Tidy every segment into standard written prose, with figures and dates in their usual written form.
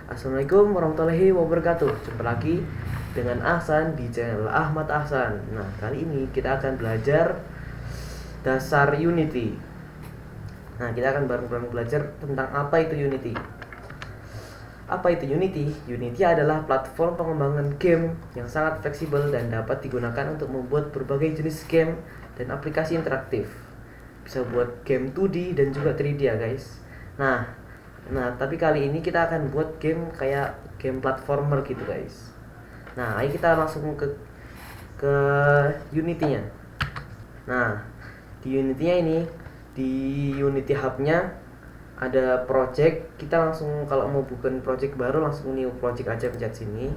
Assalamualaikum warahmatullahi wabarakatuh. Jumpa lagi dengan Ahsan di channel Ahmad Ahsan. Nah, kali ini kita akan belajar dasar Unity. Nah, kita akan bareng-bareng belajar tentang apa itu Unity. Apa itu Unity? Unity adalah platform pengembangan game yang sangat fleksibel dan dapat digunakan untuk membuat berbagai jenis game dan aplikasi interaktif. Bisa buat game 2D dan juga 3D ya guys. Nah, tapi kali ini kita akan buat game kayak game platformer gitu guys. Nah, ayo kita langsung ke Unity-nya. Nah, di Unity-nya ini, di Unity Hub-nya ada project. Kita langsung kalau mau bukan project baru langsung new project aja, pencet sini.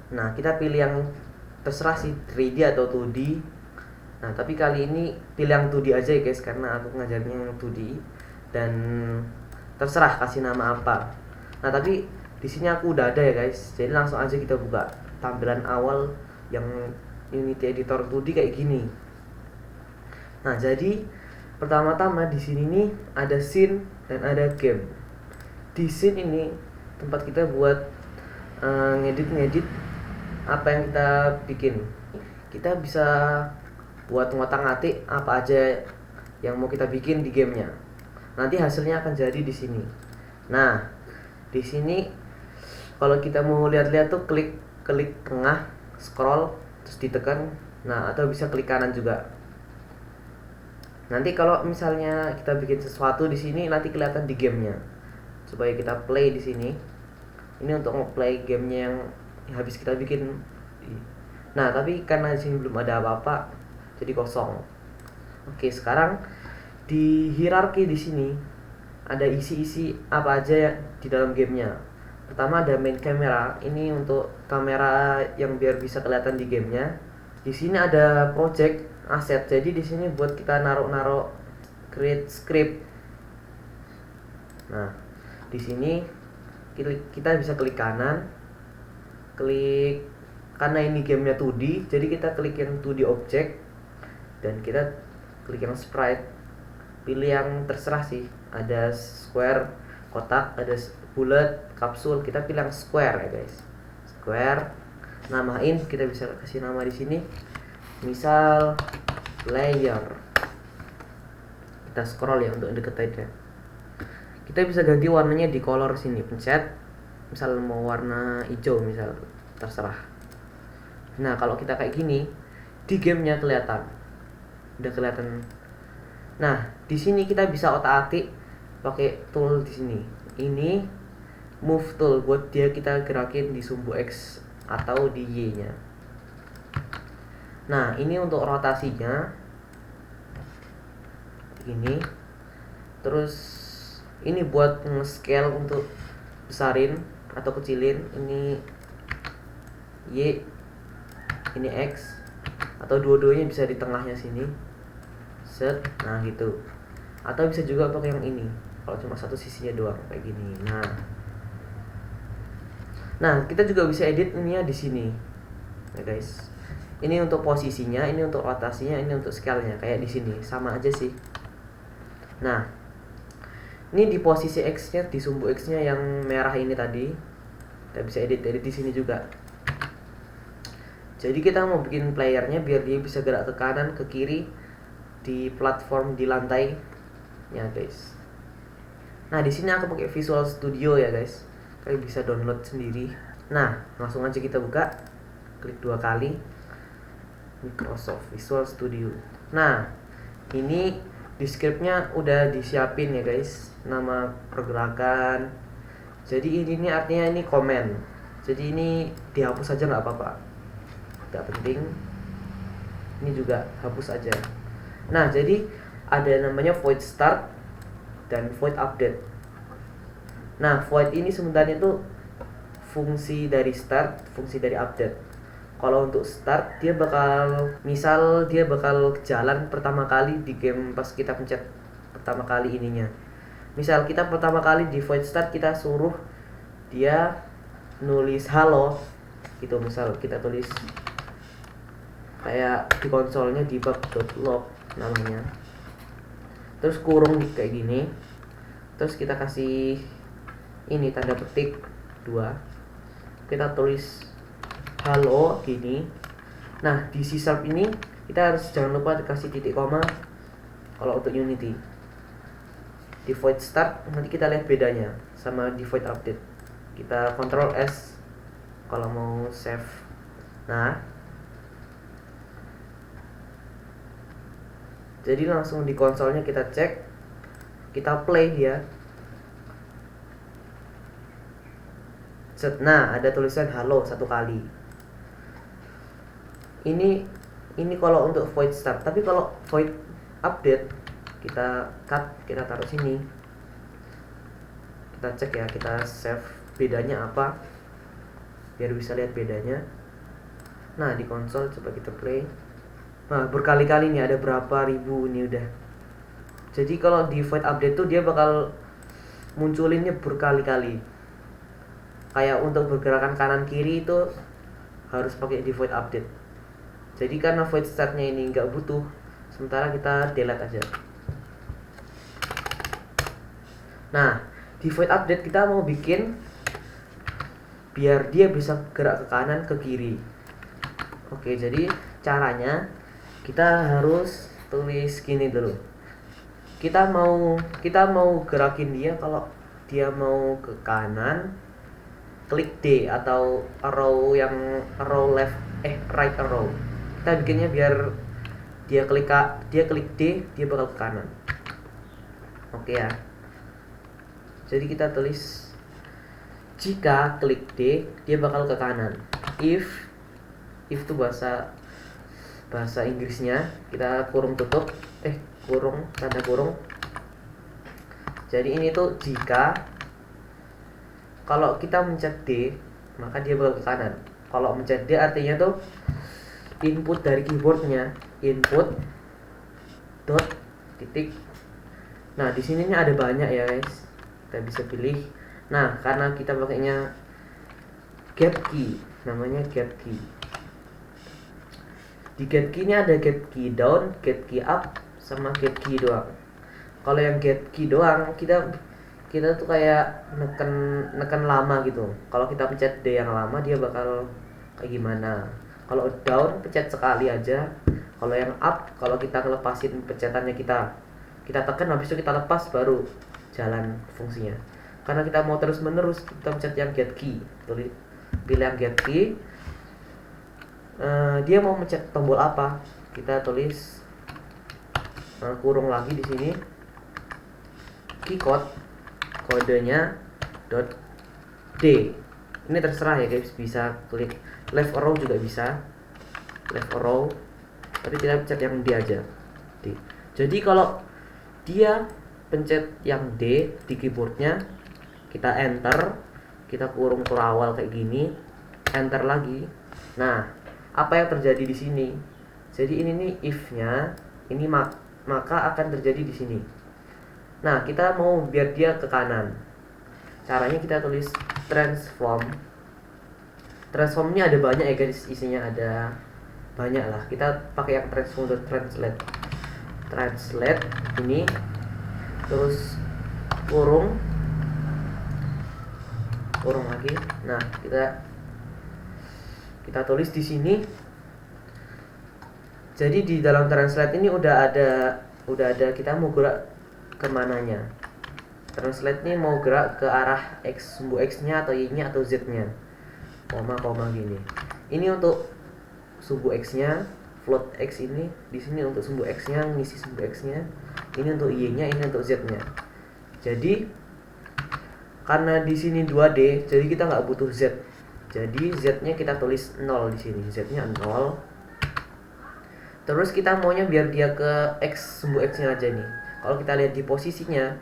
Nah, kita pilih yang terserah sih 3D atau 2D. Nah, tapi kali ini pilih yang 2D aja ya guys, karena aku ngajarnya yang 2D dan terserah kasih nama apa. Nah, tapi di sini aku udah ada ya guys. Jadi langsung aja kita buka tampilan awal yang Unity Editor 2D kayak gini. Nah, jadi pertama-tama di sini nih ada scene dan ada game. Di scene ini tempat kita buat ngedit apa yang kita bikin. Kita bisa buat ngotak-ngatik apa aja yang mau kita bikin di gamenya. Nanti hasilnya akan jadi di sini. Nah, di sini kalau kita mau lihat-lihat tuh klik tengah, scroll terus ditekan. Nah, atau bisa klik kanan juga. Nanti kalau misalnya kita bikin sesuatu di sini nanti kelihatan di gamenya. Supaya kita play di sini. Ini untuk nge-play gamenya yang habis kita bikin. Nah, tapi karena di sini belum ada apa-apa, jadi kosong. Oke, sekarang di hierarki di sini ada isi-isi apa aja ya di dalam gamenya. Pertama ada main camera, ini untuk kamera yang biar bisa kelihatan di gamenya. Di sini ada project aset, jadi di sini buat kita naruh create script. Nah, di sini kita bisa klik kanan, karena ini gamenya 2D, jadi kita klik yang 2D object dan kita klik yang sprite. Pilih yang terserah sih, ada square, kotak, ada bulat, kapsul. Kita pilih yang square ya guys, square. Namain, kita bisa kasih nama di sini, misal layer. Kita scroll ya untuk deketin. Kita bisa ganti warnanya di color sini, pencet misal mau warna hijau misal, terserah. Nah, kalau kita kayak gini di gamenya udah kelihatan. Nah, di sini kita bisa otak-atik pakai tool di sini. Ini move tool buat dia kita gerakin di sumbu X atau di Y-nya. Nah, ini untuk rotasinya. Ini. Terus ini buat nge-scale untuk besarin atau kecilin. Ini Y, ini X, atau dua-duanya bisa di tengahnya sini. Set, nah gitu. Atau bisa juga pakai yang ini. Kalau cuma satu sisinya doang kayak gini. Nah, kita juga bisa edit ini ya di sini. Ya guys. Ini untuk posisinya, ini untuk rotasinya, ini untuk scale-nya kayak di sini. Sama aja sih. Nah, ini di posisi X-nya, di sumbu X-nya yang merah ini tadi. Kita bisa edit di sini juga. Jadi kita mau bikin playernya biar dia bisa gerak ke kanan, ke kiri di platform di lantai ya guys. Nah, di sini aku pakai Visual Studio ya guys. Kalian bisa download sendiri. Nah, langsung aja kita buka. Klik 2 kali. Microsoft Visual Studio. Nah, ini di scriptnya udah disiapin ya guys. Nama pergerakan. Jadi ini artinya ini komen. Jadi ini dihapus aja nggak apa-apa. Gak penting. Ini juga hapus aja. Nah, jadi ada namanya void start dan void update. Nah, void ini sebenarnya itu fungsi dari start, fungsi dari update. Kalau untuk start dia bakal jalan pertama kali di game pas kita pencet pertama kali ininya. Misal kita pertama kali di void start kita suruh dia nulis halo gitu, misal kita tulis kayak di konsolnya debug.log namanya, terus kurung kayak gini. terus kita kasih ini tanda petik 2, kita tulis halo gini. Nah di C# ini kita harus jangan lupa dikasih titik koma kalau untuk Unity. Di void start nanti kita lihat bedanya sama di void update. Kita Ctrl S kalau mau save. Nah jadi langsung di konsolnya kita cek, kita play dia. Nah ada tulisan halo 1 kali. Ini kalau untuk void start, tapi kalau void update kita cut, kita taruh sini, kita cek ya, kita save bedanya apa biar bisa lihat bedanya. Nah di konsol coba kita play. Nah berkali-kali nih, ada berapa ribu ini udah. Jadi kalau di void update tuh dia bakal munculinnya berkali-kali. Kayak untuk pergerakan kanan kiri itu harus pakai di void update. Jadi karena void startnya ini nggak butuh, sementara kita delete aja. Nah di void update kita mau bikin biar dia bisa gerak ke kanan ke kiri. Oke, jadi caranya kita harus tulis gini dulu. Kita mau gerakin dia, kalau dia mau ke kanan klik D atau arrow right arrow. Kita bikinnya biar dia klik D, dia bakal ke kanan. Oke ya. Jadi kita tulis jika klik D dia bakal ke kanan. If itu bahasa Inggrisnya, kita kurung tutup, tanda kurung. Jadi ini tuh jika kalau kita mencet D maka dia bakal ke kanan. Kalau mencet D artinya tuh input dari keyboardnya, input dot titik. Nah di sini ada banyak ya guys, kita bisa pilih. Nah karena kita pakainya gap key, namanya gap key. Di gap key ini ada gap key down, gap key up, sama gap key doang. Kalau yang gap key doang kita tuh kayak neken lama gitu. Kalau kita pencet D yang lama dia bakal kayak gimana. Kalau down pencet sekali aja. Kalau yang up, kalau kita ngelepasin pencetannya kita tekan, habis itu kita lepas baru jalan fungsinya. Karena kita mau terus menerus, kita pencet yang get key, pilih yang get key. Dia mau mencet tombol apa, kita tulis kurung lagi di sini key code, kodenya .d. Ini terserah ya guys, bisa klik left arrow juga bisa, left arrow, tapi kita pencet yang D aja, D. Jadi kalau dia pencet yang D di keyboardnya, kita enter, kita kurung awal kayak gini, enter lagi. Nah apa yang terjadi di sini? Jadi ini nih if-nya, ini maka akan terjadi di sini. Nah kita mau biar dia ke kanan, caranya kita tulis transform. Transform ini ada banyak ya guys, isinya ada banyak lah. Kita pakai yang transform.translate. Translate ini, terus kurung lagi. Nah kita tulis di sini. Jadi di dalam translate ini udah ada kita mau gerak kemananya. Translate ini mau gerak ke arah X, sumbu X-nya atau Y-nya atau Z-nya. Koma gini. Ini untuk sumbu X-nya, float X ini. Di sini untuk sumbu X-nya, ngisi sumbu X-nya. Ini untuk Y-nya, ini untuk Z-nya. Jadi karena di sini 2D, jadi kita nggak butuh Z. Jadi Z-nya kita tulis 0 di sini. Z-nya 0. Terus kita maunya biar dia ke X, sumbu X-nya aja nih. Kalau kita lihat di posisinya,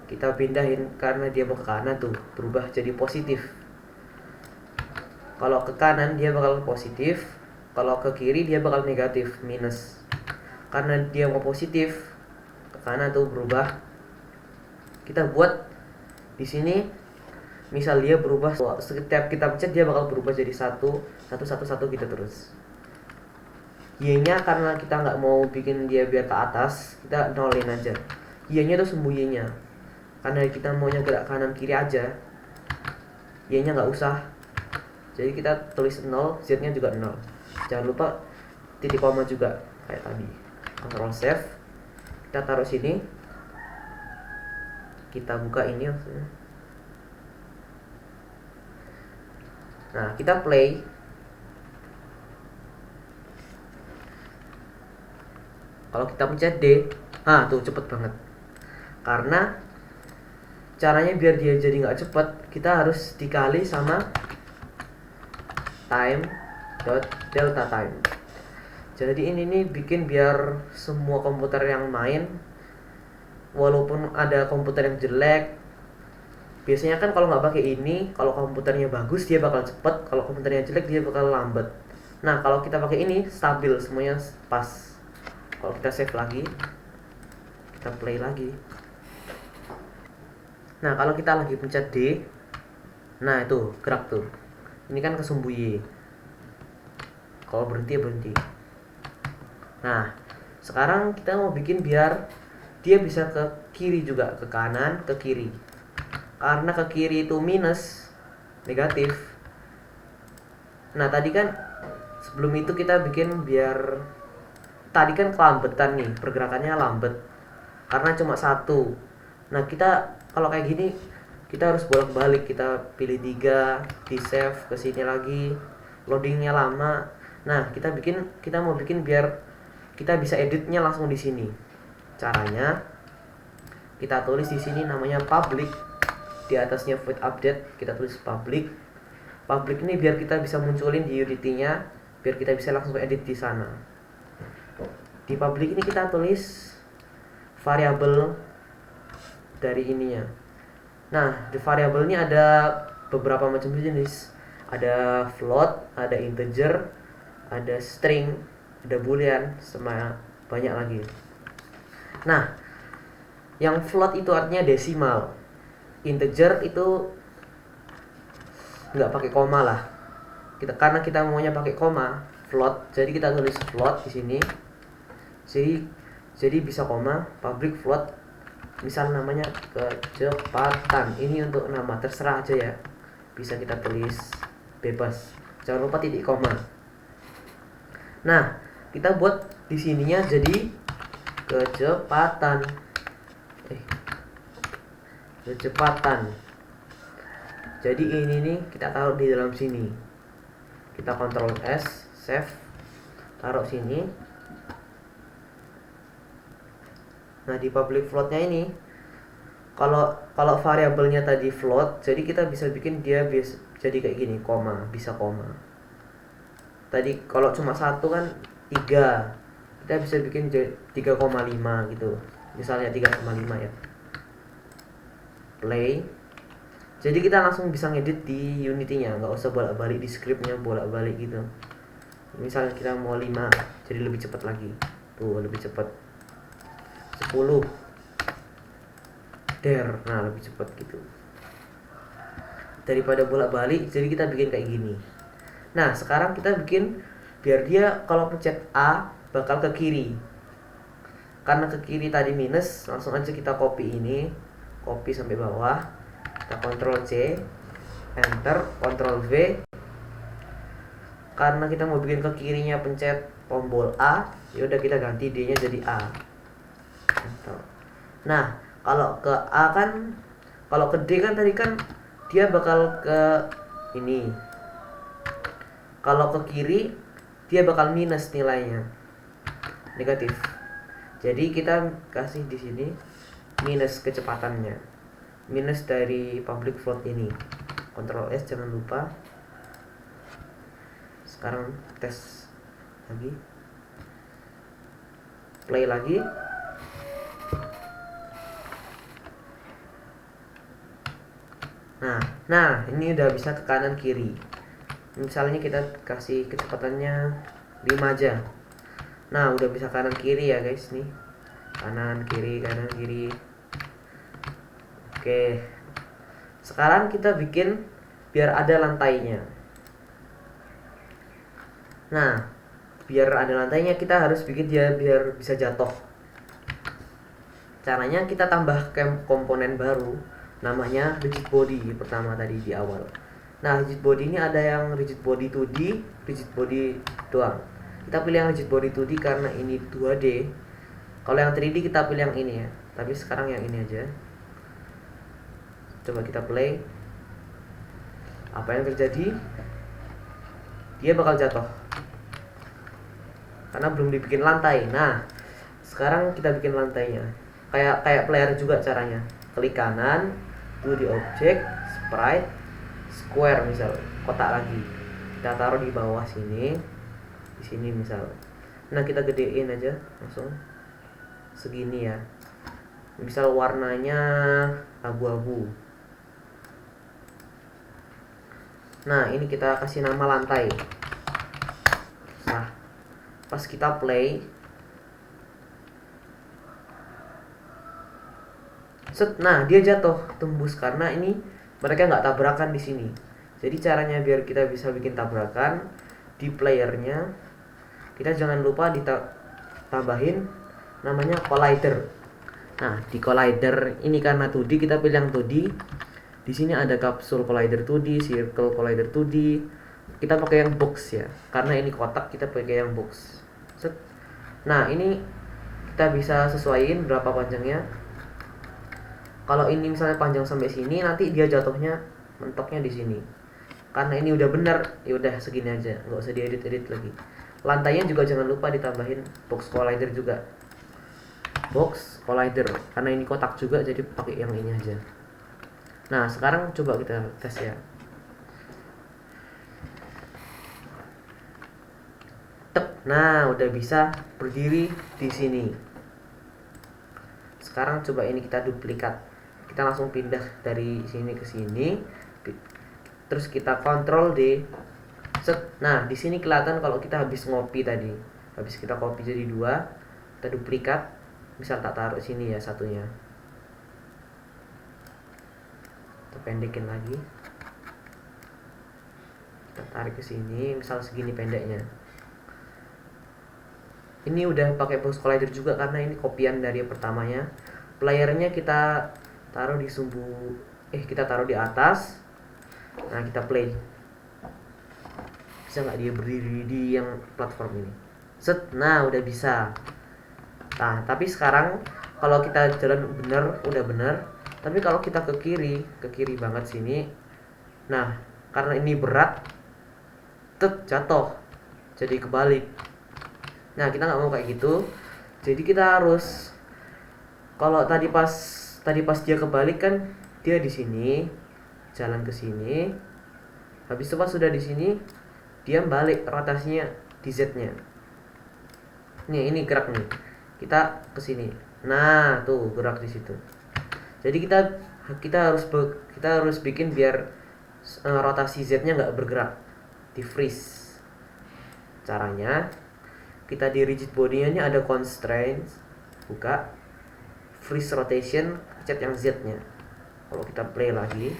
kita pindahin karena dia mau ke kanan tuh, berubah jadi positif. Kalau ke kanan dia bakal positif, kalau ke kiri dia bakal negatif, minus. Karena dia mau positif, ke kanan tuh berubah. Kita buat di sini, misal dia berubah, setiap kita pencet dia bakal berubah jadi 1 gitu terus. Y-nya karena kita nggak mau bikin dia biar ke atas, kita nolin aja. Y-nya tuh sumbu Y-nya. karena kita maunya gerak kanan kiri aja, y nya nggak usah, jadi kita tulis 0, z nya juga 0. Jangan lupa titik koma juga kayak tadi. Ctrl save, kita taruh sini, kita buka ini maksudnya. Nah, kita play. Kalau kita pencet D, tuh cepet banget. Karena caranya biar dia jadi nggak cepet, kita harus dikali sama time dot delta time. Jadi ini nih bikin biar semua komputer yang main, walaupun ada komputer yang jelek, biasanya kan kalau nggak pakai ini, kalau komputernya bagus dia bakal cepet, kalau komputernya jelek dia bakal lambat. Nah, kalau kita pakai ini stabil, semuanya pas. Kalau kita save lagi, kita play lagi. Nah, kalau kita lagi pencet D, nah itu gerak tuh. Ini kan kesumbu Y. Kalau berhenti ya berhenti. Nah, sekarang kita mau bikin biar dia bisa ke kiri juga, ke kanan, ke kiri. Karena ke kiri itu minus, negatif. Nah, tadi kan sebelum itu kita bikin biar tadi kan kelambetan nih, pergerakannya lambat karena cuma satu. Nah, kita kalau kayak gini kita harus bolak-balik, kita pilih 3, di save ke sini lagi, loadingnya lama. Nah, kita mau bikin biar kita bisa editnya langsung di sini. Caranya kita tulis di sini namanya public, di atasnya void update kita tulis public. Public ini biar kita bisa munculin di Unity-nya, biar kita bisa langsung edit di sana. Di public ini kita tulis variabel dari ininya. Nah, di variabel ini ada beberapa macam jenis. Ada float, ada integer, ada string, ada boolean, sama banyak lagi. Nah, yang float itu artinya desimal. Integer itu nggak pakai koma lah. Karena kita maunya pakai koma, float, jadi kita tulis float di sini. Jadi bisa koma, public float, misal namanya kecepatan. Ini untuk nama, terserah aja ya, bisa kita tulis bebas, jangan lupa titik koma. Nah, kita buat di sininya jadi kecepatan. Jadi ini nih kita taruh di dalam sini, kita Ctrl S, save, taruh sini. Nah, di public floatnya ini, kalau variabelnya tadi float, jadi kita bisa bikin dia jadi kayak gini, koma, bisa koma. Tadi kalau cuma satu kan 3, kita bisa bikin 3,5 gitu, misalnya 3,5 ya. Play. Jadi kita langsung bisa ngedit di Unity-nya, nggak usah bolak-balik di scriptnya, bolak-balik gitu. Misalnya kita mau 5, jadi lebih cepat lagi, tuh lebih cepat. 10 nah lebih cepat gitu daripada bolak-balik. Jadi kita bikin kayak gini. Nah, sekarang kita bikin biar dia kalau pencet A bakal ke kiri, karena ke kiri tadi minus. Langsung aja kita copy ini, copy sampai bawah, kita Ctrl C, enter, Ctrl V. Karena kita mau bikin ke kirinya pencet tombol A, yaudah kita ganti D nya jadi A. Nah, kalau ke A kan, kalau ke D kan tadi kan dia bakal ke ini. Kalau ke kiri dia bakal minus nilainya, negatif. Jadi kita kasih di sini minus kecepatannya, minus dari public float ini. Ctrl S jangan lupa. Sekarang tes lagi, play lagi. Nah, ini udah bisa ke kanan kiri. Misalnya kita kasih kecepatannya 5 aja. Nah, udah bisa kanan kiri ya guys nih. Kanan kiri, kanan kiri. Oke. Sekarang kita bikin biar ada lantainya. Nah, biar ada lantainya kita harus bikin dia biar bisa jatuh. Caranya kita tambah komponen baru, namanya rigid body pertama tadi di awal. Nah, rigid body ini ada yang rigid body 2D, rigid body doang. Kita pilih yang rigid body 2D karena ini 2D. Kalau yang 3D kita pilih yang ini ya. Tapi sekarang yang ini aja. Coba kita play. Apa yang terjadi? Dia bakal jatuh karena belum dibikin lantai. Nah, sekarang kita bikin lantainya. Kayak player juga caranya. Klik kanan, to the object, sprite, square misal, kotak lagi. Kita taruh di bawah sini. Di sini misal. Nah, kita gedein aja langsung segini ya. Misal warnanya abu-abu. Nah, ini kita kasih nama lantai. Nah, pas kita play, nah dia jatuh tembus karena ini mereka nggak tabrakan di sini. Jadi caranya biar kita bisa bikin tabrakan di playernya, kita jangan lupa ditambahin namanya collider. Nah, di collider ini karena 2D kita pilih yang 2D. Di sini ada kapsul collider 2D, circle collider 2D. Kita pakai yang box ya, karena ini kotak kita pakai yang box. Nah, ini kita bisa sesuaiin berapa panjangnya. Kalau ini misalnya panjang sampai sini, nanti dia jatuhnya mentoknya di sini. Karena ini udah benar, ya udah segini aja, nggak usah diedit-edit lagi. Lantainya juga jangan lupa ditambahin box collider juga. Box collider, karena ini kotak juga, jadi pakai yang ini aja. Nah, sekarang coba kita tes ya. Nah, udah bisa berdiri di sini. Sekarang coba ini kita duplikat. Kita langsung pindah dari sini ke sini. Terus kita Ctrl D. Nah, di sini kelihatan kalau kita habis ngopi tadi. Habis kita copy jadi 2, kita duplikat. Misal tak taruh sini ya satunya. Kita pendekin lagi. Kita tarik ke sini, misal segini pendeknya. Ini udah pakai box collider juga karena ini kopian dari yang pertamanya. Playernya kita taruh di kita taruh di atas. Nah, kita play. Bisa nggak dia berdiri di yang platform ini? Nah, udah bisa. Nah, tapi sekarang kalau kita jalan bener, udah bener. Tapi kalau kita ke kiri banget sini. Nah, karena ini berat, jatuh. Jadi kebalik. Nah, kita nggak mau kayak gitu. Jadi kita harus, kalau tadi pas dia kebalik kan dia di sini, jalan ke sini. Habis itu pas sudah di sini, dia balik rotasinya di Z-nya. Nih, ini gerak nih. Kita ke sini. Nah, tuh gerak di situ. Jadi kita harus bikin biar rotasi Z-nya nggak bergerak, di freeze. Caranya kita di rigid body-nya ada constraints, buka freeze rotation, pencet yang Z-nya. Kalau kita play lagi,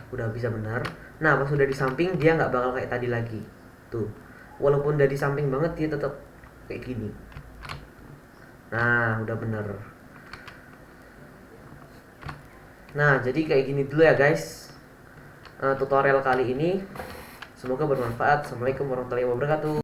udah bisa benar. Nah, pas sudah di samping dia nggak bakal kayak tadi lagi. Tuh, walaupun udah di samping banget dia tetap kayak gini. Nah, udah bener. Nah, jadi kayak gini dulu ya guys, tutorial kali ini. Semoga bermanfaat. Assalamualaikum warahmatullahi wabarakatuh.